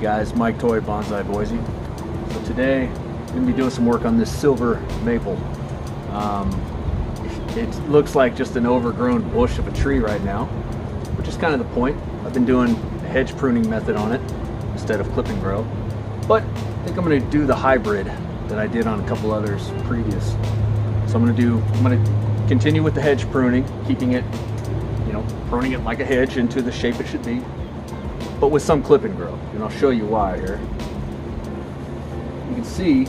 guys, Mike Toy Bonsai Boise. So today I'm going to be doing some work on this silver maple. It looks like just an overgrown bush of a tree right now, which is kind of the point. I've been doing a hedge pruning method on it instead of clip and grow, but I think I'm going to do the hybrid that I did on a couple others previous. So I'm going to continue with the hedge pruning, keeping it, pruning it like a hedge into the shape it should be, but with some clip and grow, and I'll show you why here. You can see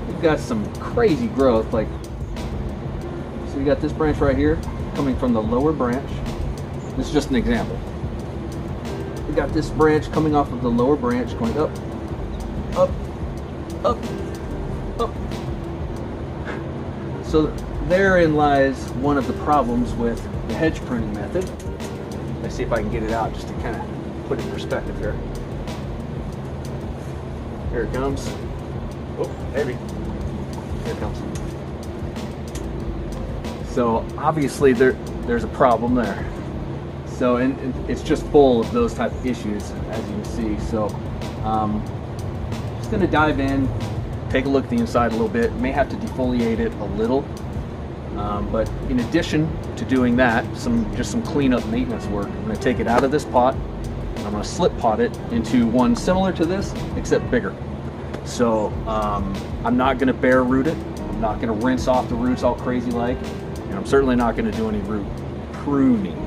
we've got some crazy growth. Like, so you got this branch right here coming from the lower branch. This is just an example. We got this branch coming off of the lower branch, going up, up, up, up. So therein lies one of the problems with the hedge pruning method. Let's see if I can get it out just to kind of put it in perspective here. Here it comes. Oh, heavy. Here it comes. So obviously there's a problem there. So and it's just full of those type of issues, as you can see. So just gonna dive in, take a look at the inside a little bit. May have to defoliate it a little, but in addition to doing that, just some cleanup maintenance work. I'm gonna take it out of this pot. I'm gonna slip pot it into one similar to this, except bigger. So I'm not gonna bare root it. I'm not gonna rinse off the roots all crazy like, and I'm certainly not gonna do any root pruning.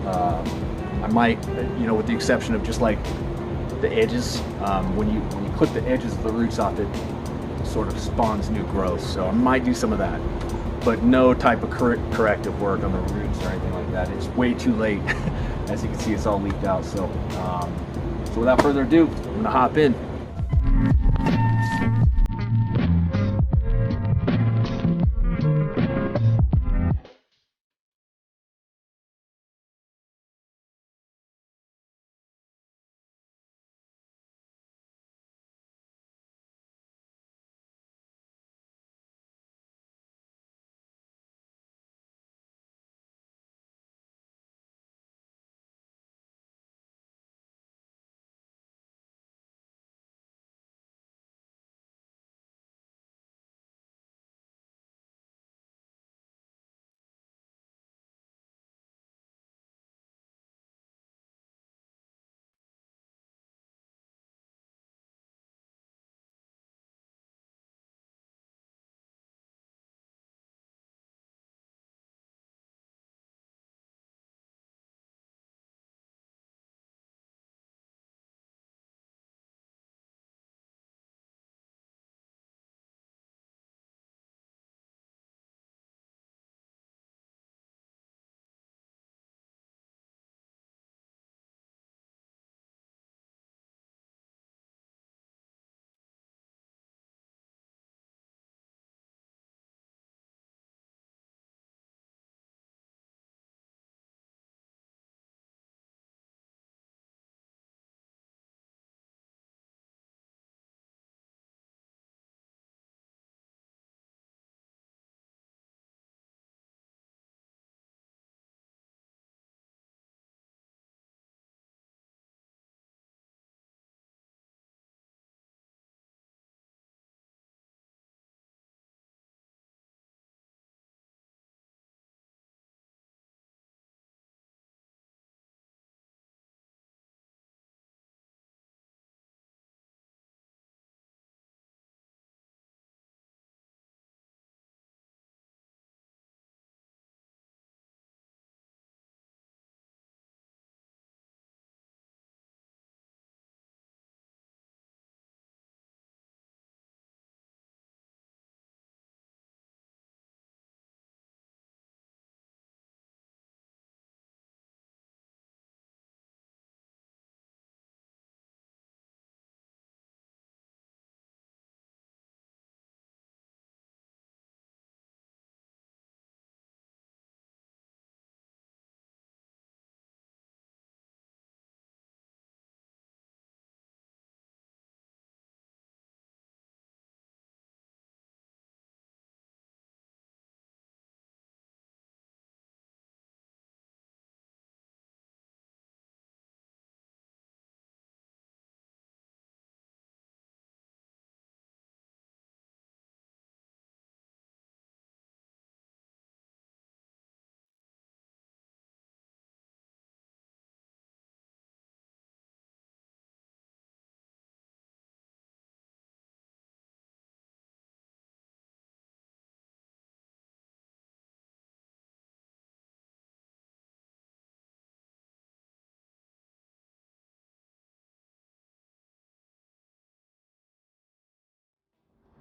I might, with the exception of just like the edges. When you clip the edges of the roots off, it sort of spawns new growth. So I might do some of that, but no type of corrective work on the roots or anything like that. It's way too late. As you can see, it's all leaked out. So without further ado, I'm gonna hop in.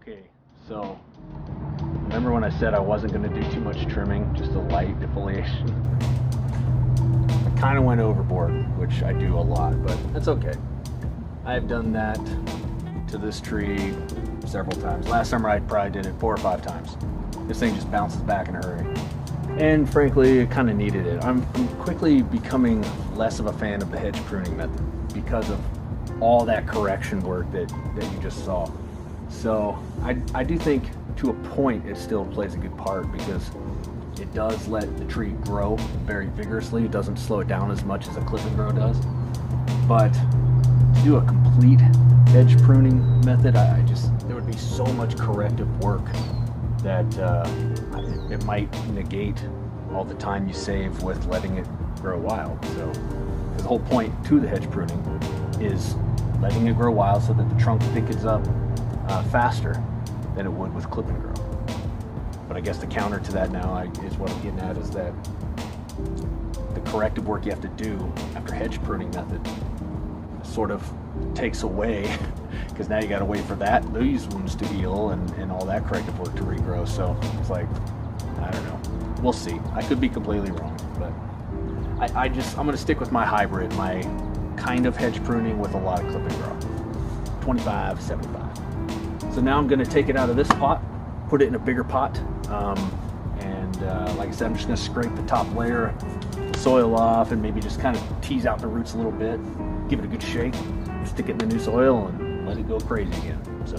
Okay, so remember when I said I wasn't going to do too much trimming, just a light defoliation? I kind of went overboard, which I do a lot, but that's okay. I've done that to this tree several times. Last summer I probably did it 4 or 5 times. This thing just bounces back in a hurry. And frankly, it kind of needed it. I'm quickly becoming less of a fan of the hedge pruning method because of all that correction work that you just saw. So I do think to a point it still plays a good part because it does let the tree grow very vigorously. It doesn't slow it down as much as a clip and grow does. But to do a complete hedge pruning method, there would be so much corrective work that it might negate all the time you save with letting it grow wild. So the whole point to the hedge pruning is letting it grow wild so that the trunk thickens up faster than it would with clip and grow. But I guess the counter to that now is what I'm getting at, is that the corrective work you have to do after hedge pruning method sort of takes away because now you got to wait for those wounds to heal and all that corrective work to regrow. So it's like, I don't know. We'll see. I could be completely wrong, but I'm going to stick with my hybrid, my kind of hedge pruning with a lot of clip and grow. 25, 75. So now I'm going to take it out of this pot, put it in a bigger pot, and like I said, I'm just going to scrape the top layer of soil off and maybe just kind of tease out the roots a little bit, give it a good shake, stick it in the new soil, and let it go crazy again. So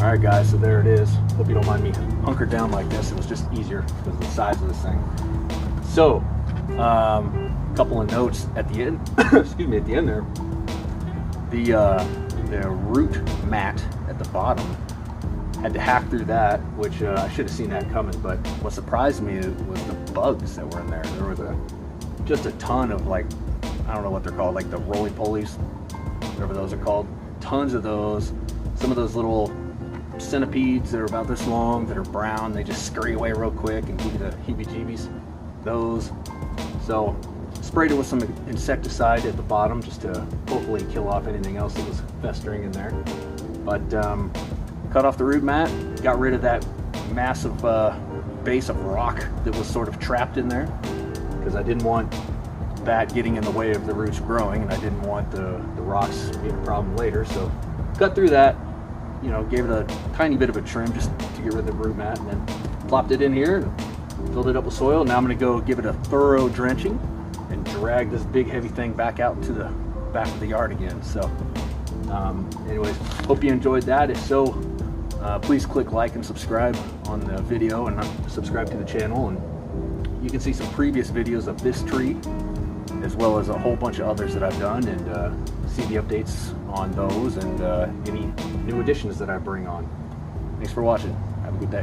All right, guys, so there it is. Hope you don't mind me hunkered down like this. It was just easier because of the size of this thing. So, a couple of notes at the end. Excuse me, at the end there. The root mat at the bottom, had to hack through that, which I should have seen that coming. But what surprised me was the bugs that were in there. There was just a ton of, like, I don't know what they're called, like the roly-polies, whatever those are called. Tons of those. Some of those little centipedes that are about this long, that are brown, they just scurry away real quick and give you the heebie-jeebies. Those. So sprayed it with some insecticide at the bottom just to hopefully kill off anything else that was festering in there. But cut off the root mat, got rid of that massive base of rock that was sort of trapped in there, because I didn't want that getting in the way of the roots growing, and I didn't want the rocks being a problem later. So cut through that, you know, gave it a tiny bit of a trim just to get rid of the root mat, and then plopped it in here and filled it up with soil. Now I'm going to go give it a thorough drenching and drag this big heavy thing back out to the back of the yard again. So anyways, hope you enjoyed that. If so, please click like and subscribe on the video, and subscribe to the channel, and you can see some previous videos of this tree as well as a whole bunch of others that I've done, and see the updates on those and any new additions that I bring on. Thanks for watching. Have a good day.